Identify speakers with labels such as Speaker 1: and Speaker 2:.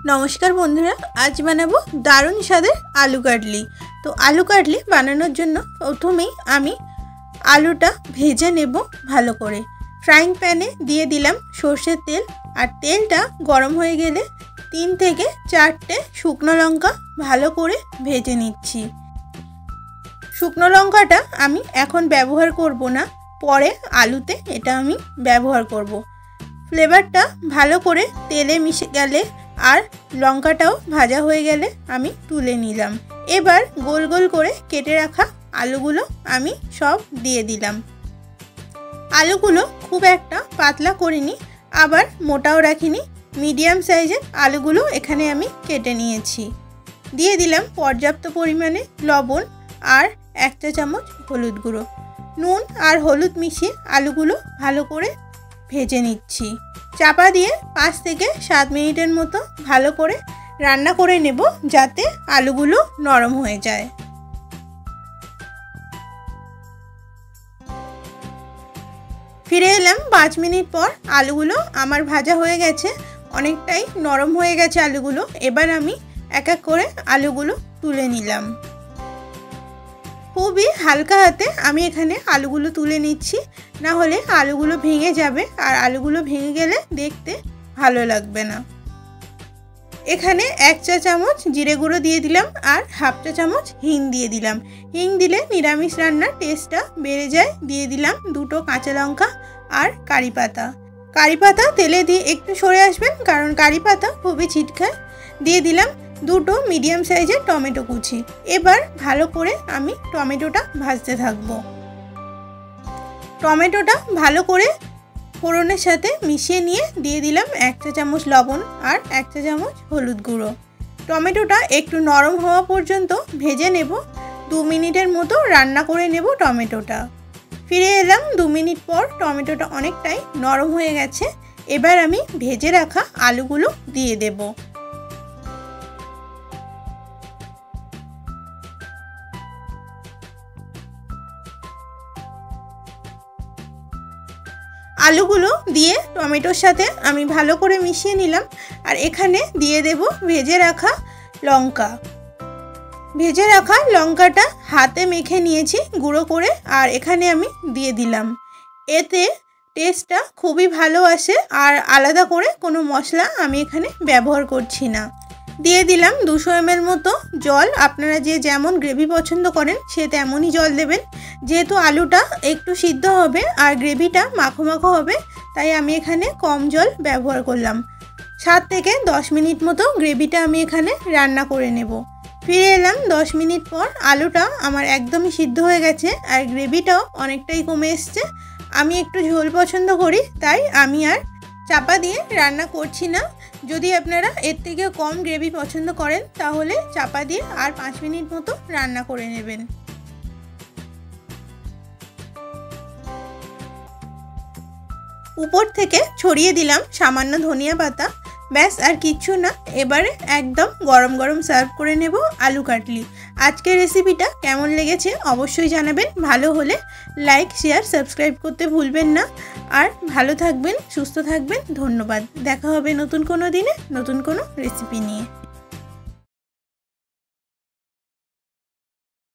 Speaker 1: नमस्कार बंधुरा आज बानाबो दारुण स्वादेर आलू काटली। तो आलू काटली बानानोर जोन्नो प्रथमेई आमी आलूटा भेजे नेब भालो करे। फ्राइंग पैने दिए दिलाम सर्षेर तेल और तेलटा गरम हो गेले 3 থেকে 4টে शुकनो लंका भालो करे भेजे निচ্ছি। शुकनो लंकाटा आमी एखन व्यवहार करब ना, परे आलूते एटा आमी व्यवहार करब। फ्लेवरटा भालो करे तेले मिशे गेले और लंकाटाओ भाजा हो गेले आमी तुले निलाम। एबार गोल गोल करे केटे रखा आलूगुलो आमी सब दिए दिलाम। आलूगुलो खूब एकटा पातला करिनी आबार मोटाओ राखिनी, मीडियम साइजेर आलूगुलो एखाने आमी केटे निয়েছি। दिए दिलाम पर्याप्त परिमाणे लवण और 1 चा चामच हलुद गुঁড়ো। নুন और हलुद मिशिए आलूगुलो भालो करे भेजे निচ্ছি। चापा दिए 5 থেকে 7 मिनिटेर मतो भालो करे रान्ना करे नेब जाते आलूगुलो नरम हो जाए। फिरे एलाम 5 मिनिट पर आलूगुलो आमार भाजा हो गेछे, अनेकटाई नरम हो गेछे आलूगुलो। एबार आमी एक एक करे आलूगुलो तुले निलाम। खूबই হালকা হাতে আমি এখানে আলুগুলো তুলে নিচ্ছি, না হলে আলুগুলো ভেঙে যাবে আর আলুগুলো ভেঙে গেলে দেখতে ভালো লাগবে না। এখানে 1 চা চামচ জিরে গুঁড়ো দিয়ে দিলাম আর হাফ চা চামচ হিং দিয়ে দিলাম। হিং দিলে নিরামিষ রান্নার টেস্টটা বেড়ে যায়। দিয়ে দিলাম 2টো কাঁচা লঙ্কা আর কারি পাতা। কারি পাতা তেলে দিয়ে একটু সরে আসবেন কারণ কারি পাতা খুবই ছিটকায়। দিয়ে দিলাম 2টো মিডিয়াম সাইজের টমেটো কুচি। এবার ভালো করে আমি টমেটোটা ভাজতে থাকবো। টমেটোটা ভালো করে ফোড়নের সাথে মিশিয়ে নিয়ে দিয়ে দিলাম 1 চা চামচ লবণ আর 1 চা চামচ হলুদ গুঁড়ো। টমেটোটা একটু নরম হওয়া পর্যন্ত ভেজে নেব। 2 মিনিটের মতো রান্না করে নেব টমেটোটা। ফিরে এলাম 2 মিনিট পর। টমেটোটা অনেকটাই নরম হয়ে গেছে। এবার আমি ভেজে রাখা আলুগুলো দিয়ে দেব। आलूगुलो दिए टमेटोर साथे आमी भालो करे मिशिए निलाम और एखाने दिए देब भेजे रखा लंका। भेजे रखा लंकाटा हाथे मेखे निয়েছি गुঁড়ো करे और एखाने आमी दिए दिलाम। एते टेस्टटा खूबই ভালো আসে और आलादा करे कोनो मशला आमी एखाने व्यवहार करछि ना। दिए दिलाम 200 ml मतो जल। आपनारा जे जेमन ग्रेवी पछंद करें से तेमनই जल देবেন। जेहेतु आलूटा एकटू सिद्ध होबे और ग्रेविटा माखो माखो होबे ताई आमी एखाने कम जल व्यवहार करलाम। 7 থেকে 10 मिनट मतो ग्रेविटा आमी एखाने रान्ना करे नेब। फिरे एलाम 10 मिनट पर। आलूटा आमार एकदमই सिद्ध हो गेছে और ग्रेविटाও অনেকটাই কমে এসেছে। আমি একটু ঝোল পছন্দ করি তাই আমি আর চাপা দিয়ে রান্না করছি না। যদি আপনারা এর থেকে কম গ্রেভি পছন্দ করেন তাহলে চাপা দিয়ে আর 5 মিনিট মতো রান্না করে নেবেন। ऊपर থেকে ছড়িয়ে দিলাম সামান্য ধনিয়া পাতা। ব্যাস আর কিছু না। এবারে একদম গরম গরম সার্ভ করে নেব আলু কাটলি। আজকের রেসিপিটা কেমন লেগেছে অবশ্যই জানাবেন। ভালো হলে লাইক শেয়ার সাবস্ক্রাইব করতে ভুলবেন না। আর ভালো থাকবেন, সুস্থ থাকবেন। ধন্যবাদ। দেখা হবে নতুন কোনো দিনে নতুন কোনো রেসিপি নিয়ে।